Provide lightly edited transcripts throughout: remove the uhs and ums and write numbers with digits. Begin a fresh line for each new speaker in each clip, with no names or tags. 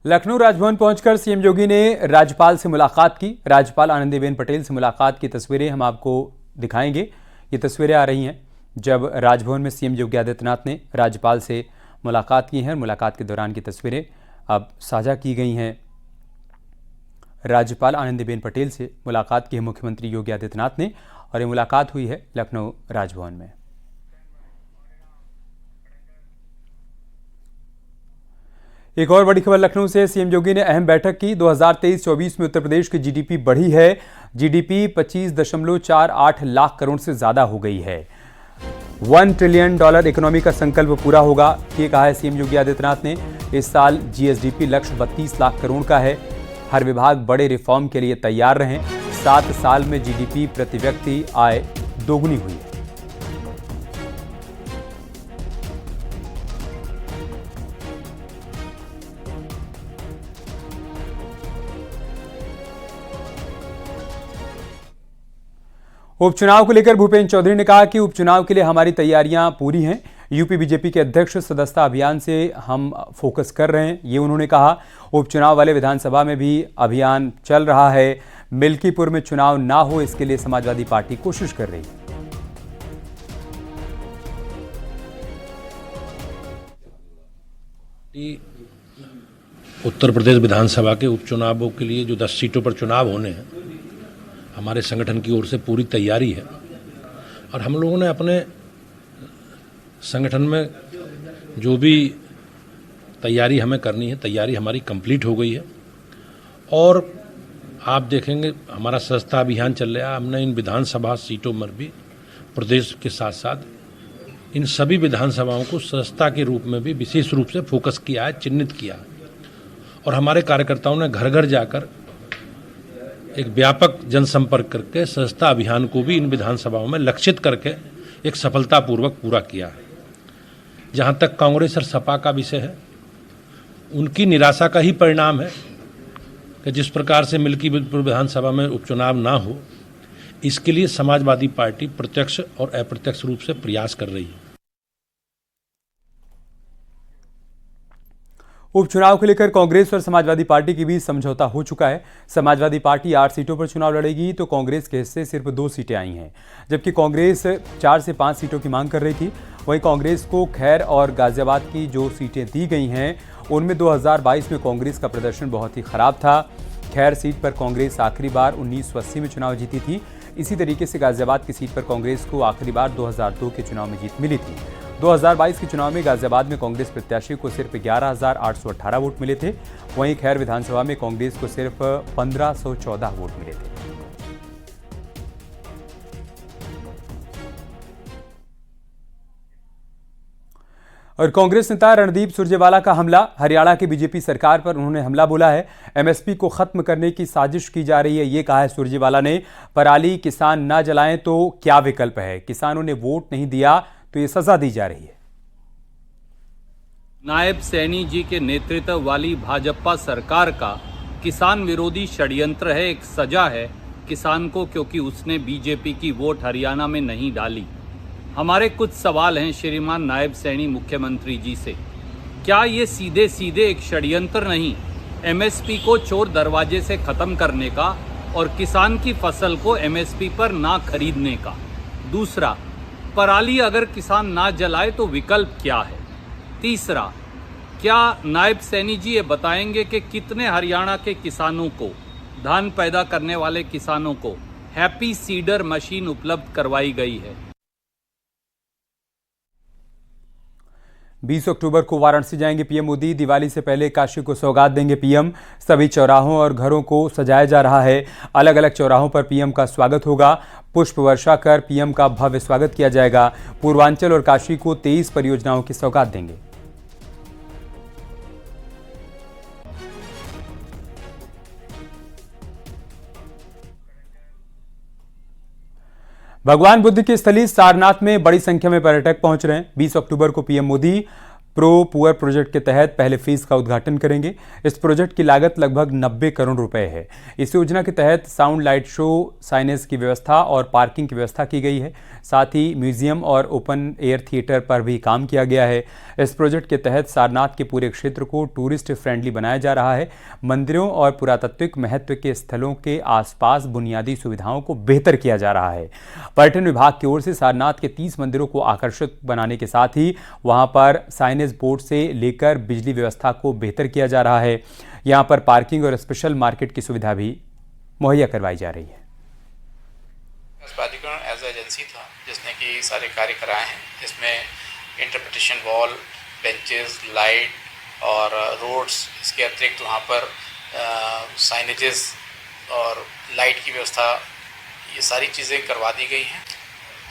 लखनऊ राजभवन पहुंचकर सीएम योगी ने राज्यपाल से मुलाकात की। राज्यपाल आनंदीबेन पटेल से मुलाकात की तस्वीरें हम आपको दिखाएंगे। ये तस्वीरें आ रही हैं जब राजभवन में सीएम योगी आदित्यनाथ ने राज्यपाल से मुलाकात की है। मुलाकात के दौरान की तस्वीरें अब साझा की गई हैं। राज्यपाल आनंदीबेन पटेल से मुलाकात की है मुख्यमंत्री योगी आदित्यनाथ ने और ये मुलाकात हुई है लखनऊ राजभवन में। एक और बड़ी खबर लखनऊ से, सीएम योगी ने अहम बैठक की। 2023-24 में उत्तर प्रदेश की जीडीपी बढ़ी है। जीडीपी 25.48 लाख करोड़ से ज्यादा हो गई है। $1 ट्रिलियन इकोनॉमी का संकल्प पूरा होगा, ये कहा है सीएम योगी आदित्यनाथ ने। इस साल जीएसडीपी लक्ष्य 32 लाख करोड़ का है। हर विभाग बड़े रिफॉर्म के लिए तैयार रहें। 7 साल में जीडीपी प्रति व्यक्ति आय दोगुनी हुई है। उपचुनाव को लेकर भूपेंद्र चौधरी ने कहा कि उपचुनाव के लिए हमारी तैयारियां पूरी हैं। यूपी बीजेपी के अध्यक्ष सदस्यता अभियान से हम फोकस कर रहे हैं, ये उन्होंने कहा। उपचुनाव वाले विधानसभा में भी अभियान चल रहा है। मिल्कीपुर में चुनाव ना हो, इसके लिए समाजवादी पार्टी कोशिश कर रही है।
उत्तर प्रदेश विधानसभा के उपचुनावों के लिए जो 10 सीटों पर चुनाव होने हैं, हमारे संगठन की ओर से पूरी तैयारी है और हम लोगों ने अपने संगठन में जो भी तैयारी हमें करनी है, तैयारी हमारी कंप्लीट हो गई है। और आप देखेंगे हमारा सदस्यता अभियान चल रहा है। हमने इन विधानसभा सीटों में भी प्रदेश के साथ साथ इन सभी विधानसभाओं को सदस्यता के रूप में भी विशेष रूप से फोकस किया है, चिन्हित किया है। और हमारे कार्यकर्ताओं ने घर घर जाकर एक व्यापक जनसंपर्क करके सदस्यता अभियान को भी इन विधानसभाओं में लक्षित करके एक सफलतापूर्वक पूरा किया है। जहां तक कांग्रेस और सपा का विषय है, उनकी निराशा का ही परिणाम है कि जिस प्रकार से मिल्कीपुर विधानसभा में उपचुनाव ना हो, इसके लिए समाजवादी पार्टी प्रत्यक्ष और अप्रत्यक्ष रूप से प्रयास कर रही है।
उपचुनाव को लेकर कांग्रेस और समाजवादी पार्टी के बीच समझौता हो चुका है। समाजवादी पार्टी 8 सीटों पर चुनाव लड़ेगी तो कांग्रेस के हिस्से सिर्फ 2 सीटें आई हैं, जबकि कांग्रेस 4 से 5 सीटों की मांग कर रही थी। वहीं कांग्रेस को खैर और गाजियाबाद की जो सीटें दी गई हैं, उनमें 2022 में कांग्रेस का प्रदर्शन बहुत ही खराब था। खैर सीट पर कांग्रेस आखिरी बार 1980 में चुनाव जीती थी। इसी तरीके से गाजियाबाद की सीट पर कांग्रेस को आखिरी बार 2002 के चुनाव में जीत मिली थी। 2022 के चुनाव में गाजियाबाद में कांग्रेस प्रत्याशी को सिर्फ 11,818 वोट मिले थे। वहीं खैर विधानसभा में कांग्रेस को सिर्फ 1,514 वोट मिले थे। और कांग्रेस नेता रणदीप सुरजेवाला का हमला, हरियाणा की बीजेपी सरकार पर उन्होंने हमला बोला है। एमएसपी को खत्म करने की साजिश की जा रही है, ये कहा है सुरजेवाला ने। पराली किसान ना जलाएं तो क्या विकल्प है? किसानों ने वोट नहीं दिया तो ये सजा दी जा रही है।
नायब सैनी जी के नेतृत्व वाली भाजपा सरकार का किसान विरोधी षड्यंत्र है, एक सजा है किसान को, क्योंकि उसने बीजेपी की वोट हरियाणा में नहीं डाली। हमारे कुछ सवाल हैं श्रीमान नायब सैनी मुख्यमंत्री जी से। क्या ये सीधे सीधे एक षड्यंत्र नहीं, एमएसपी को चोर दरवाजे से खत्म करने का और किसान की फसल को एमएसपी पर ना खरीदने का? दूसरा, पराली अगर किसान ना जलाए तो विकल्प क्या है? तीसरा, क्या नायब सैनी जी ये बताएंगे कि कितने हरियाणा के किसानों को, धान पैदा करने वाले किसानों को हैप्पी सीडर मशीन उपलब्ध करवाई गई है?
20 अक्टूबर को वाराणसी जाएंगे पीएम मोदी। दिवाली से पहले काशी को सौगात देंगे पीएम। सभी चौराहों और घरों को सजाया जा रहा है। अलग अलग चौराहों पर पीएम का स्वागत होगा। पुष्प वर्षा कर पीएम का भव्य स्वागत किया जाएगा। पूर्वांचल और काशी को 23 परियोजनाओं की सौगात देंगे। भगवान बुद्ध की स्थली सारनाथ में बड़ी संख्या में पर्यटक पहुंच रहे हैं। 20 अक्टूबर को PM Modi pro poor project के तहत पहले फेज का उद्घाटन करेंगे। इस प्रोजेक्ट की लागत लगभग 90 करोड़ रुपए है। इस योजना के तहत साउंड लाइट शो, साइनेज की व्यवस्था और पार्किंग की व्यवस्था की गई है। साथ ही म्यूजियम और ओपन एयर थिएटर पर भी काम किया गया है। इस प्रोजेक्ट के तहत सारनाथ के पूरे क्षेत्र को टूरिस्ट फ्रेंडली बनाया जा रहा है। मंदिरों और पुरातात्विक महत्व के स्थलों के आसपास बुनियादी सुविधाओं को बेहतर किया जा रहा है। पर्यटन विभाग की ओर से सारनाथ के 30 मंदिरों को आकर्षक बनाने के साथ ही वहां पर साइनेज बोर्ड से लेकर बिजली व्यवस्था को बेहतर किया जा रहा है। यहां पर पार्किंग और स्पेशल मार्केट की सुविधा भी मुहैया करवाई जा रही है।
प्राधिकरण एज एजेंसी था जिसने कि सारे कार्य कराए हैं। इसमें इंटरप्रिटेशन वॉल, बेंचेस, लाइट और रोड्स, इसके अतिरिक्त वहाँ पर साइनेजेस और लाइट की व्यवस्था, ये सारी चीज़ें करवा दी गई हैं।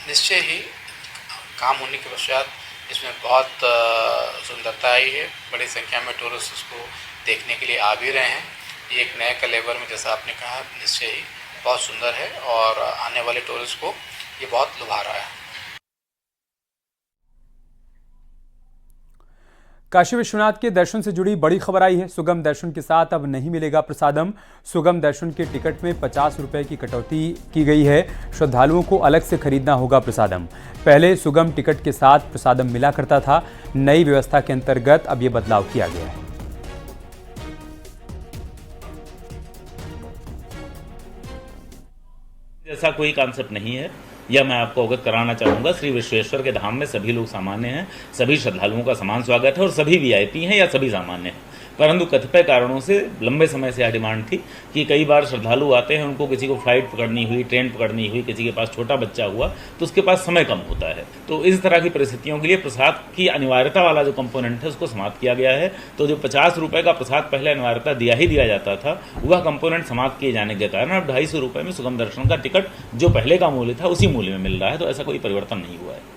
निश्चय ही काम होने के पश्चात इसमें बहुत सुंदरता आई है। बड़ी संख्या में टूरिस्ट इसको देखने के लिए आ भी रहे हैं। ये एक नए कलेवर में, जैसा आपने कहा, निश्चय ही बहुत सुंदर है और आने वाले टूरिस्ट को ये बहुत लुभा रहा है।
काशी विश्वनाथ के दर्शन से जुड़ी बड़ी खबर आई है। सुगम दर्शन के साथ अब नहीं मिलेगा प्रसादम। सुगम दर्शन के टिकट में 50 रुपए की कटौती की गई है। श्रद्धालुओं को अलग से खरीदना होगा प्रसादम। पहले सुगम टिकट के साथ प्रसादम मिला करता था। नई व्यवस्था के अंतर्गत अब ये बदलाव किया गया है।
ऐसा कोई कॉन्सेप्ट नहीं है, यह मैं आपको अवगत कराना चाहूँगा। श्री विश्वेश्वर के धाम में सभी लोग सामान्य हैं, सभी श्रद्धालुओं का समान स्वागत है और सभी वीआईपी हैं या सभी सामान्य हैं। परंतु कतिपय कारणों से लंबे समय से यह डिमांड थी कि कई बार श्रद्धालु आते हैं, उनको किसी को फ्लाइट पकड़नी हुई, ट्रेन पकड़नी हुई, किसी के पास छोटा बच्चा हुआ तो उसके पास समय कम होता है। तो इस तरह की परिस्थितियों के लिए प्रसाद की अनिवार्यता वाला जो कंपोनेंट है उसको समाप्त किया गया है। तो जो 50 रुपये का प्रसाद पहले अनिवार्यता दिया जाता था, वह कंपोनेंट समाप्त किए जाने के कारण अब 250 रुपये में सुगम दर्शन का टिकट जो पहले का मूल्य था उसी मूल्य में मिल रहा है। तो ऐसा कोई परिवर्तन नहीं हुआ है।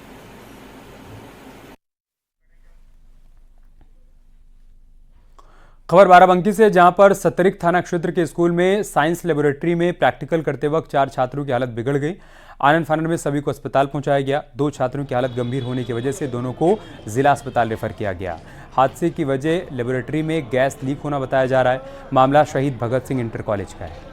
खबर बाराबंकी से, जहां पर सतरिक थाना क्षेत्र के स्कूल में साइंस लेबोरेटरी में प्रैक्टिकल करते वक्त 4 छात्रों की हालत बिगड़ गई। आनन फानन में सभी को अस्पताल पहुंचाया गया। 2 छात्रों की हालत गंभीर होने की वजह से दोनों को जिला अस्पताल रेफर किया गया। हादसे की वजह लेबोरेटरी में गैस लीक होना बताया जा रहा है। मामला शहीद भगत सिंह इंटर कॉलेज का है।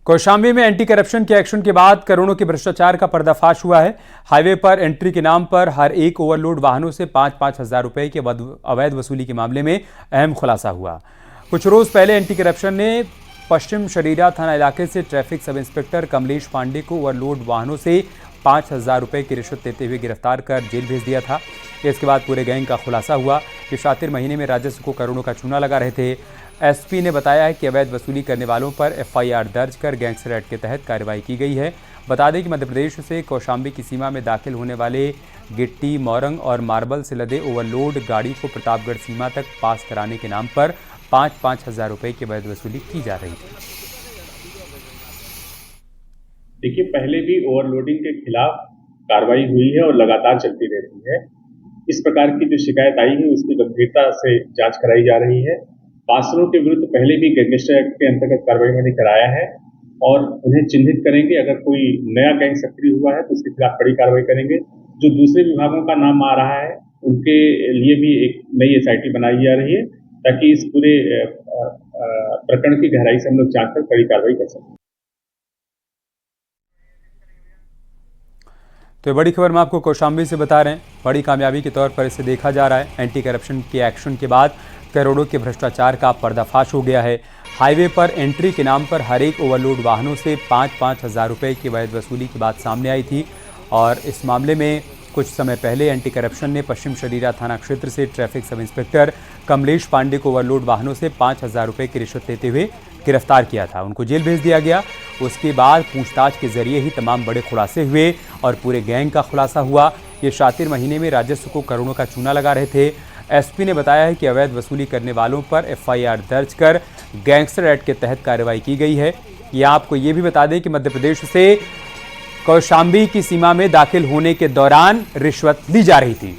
कौशाम्बी में एंटी करप्शन के एक्शन के बाद करोड़ों के भ्रष्टाचार का पर्दाफाश हुआ है। हाईवे पर एंट्री के नाम पर हर एक ओवरलोड वाहनों से 5-5 हजार रुपए के अवैध वसूली के मामले में अहम खुलासा हुआ। कुछ रोज पहले एंटी करप्शन ने पश्चिम शरीरा थाना इलाके से traffic sub inspector Kamlesh Pandey को ओवरलोड वाहनों से 5,000 रुपए की रिश्वत देते हुए गिरफ्तार कर जेल भेज दिया था। इसके बाद पूरे गैंग का खुलासा हुआ कि शातिर महीने में राजस्व को करोड़ों का चूना लगा रहे थे। एसपी ने बताया है कि अवैध वसूली करने वालों पर एफआईआर दर्ज कर गैंगस्टर एक्ट के तहत कार्रवाई की गई है। बता दें कि मध्य प्रदेश से कौशाम्बी की सीमा में दाखिल होने वाले गिट्टी, मोरंग और मार्बल से लदे ओवरलोड गाड़ी को प्रतापगढ़ सीमा तक पास कराने के नाम पर 5-5 हजार रुपए की अवैध वसूली की जा रही थी।
देखिए, पहले भी ओवरलोडिंग के खिलाफ कार्रवाई हुई है और लगातार चलती रहती है। इस प्रकार की जो शिकायत आई है उसकी गंभीरता से जांच कराई जा रही है। पार्षदों के विरुद्ध पहले भी गैंगस्टर एक्ट के अंतर्गत कार्रवाई मैंने कराया है और उन्हें चिन्हित करेंगे। अगर कोई नया गैंग सक्रिय हुआ है तो उसके खिलाफ कड़ी कार्रवाई करेंगे। जो दूसरे विभागों का नाम आ रहा है उनके लिए भी एक नई एसआईटी बनाई जा रही है ताकि इस पूरे प्रकरण की गहराई से हम लोग जांच कर कड़ी कार्रवाई कर सकें।
तो बड़ी खबर मैं आपको कौशाम्बी से बता रहे हैं। बड़ी कामयाबी के तौर पर इसे देखा जा रहा है। एंटी करप्शन के एक्शन के बाद करोड़ों के भ्रष्टाचार का पर्दाफाश हो गया है। हाईवे पर एंट्री के नाम पर हर एक ओवरलोड वाहनों से 5-5 हजार रुपए की अवैध वसूली की बात सामने आई थी और इस मामले में कुछ समय पहले एंटी करप्शन ने पश्चिम शरीरा थाना क्षेत्र से traffic sub inspector Kamlesh Pandey को ओवरलोड वाहनों से 5,000 रुपए की रिश्वत लेते हुए गिरफ्तार किया था। उनको जेल भेज दिया गया। उसके बाद पूछताछ के जरिए ही तमाम बड़े खुलासे हुए और पूरे गैंग का खुलासा हुआ। ये शातिर महीने में राजस्व को करोड़ों का चूना लगा रहे थे। एसपी ने बताया है कि अवैध वसूली करने वालों पर एफआईआर दर्ज कर गैंगस्टर एक्ट के तहत कार्रवाई की गई है। या आपको ये भी बता दें कि मध्य प्रदेश से कौशाम्बी की सीमा में दाखिल होने के दौरान रिश्वत ली जा रही थी।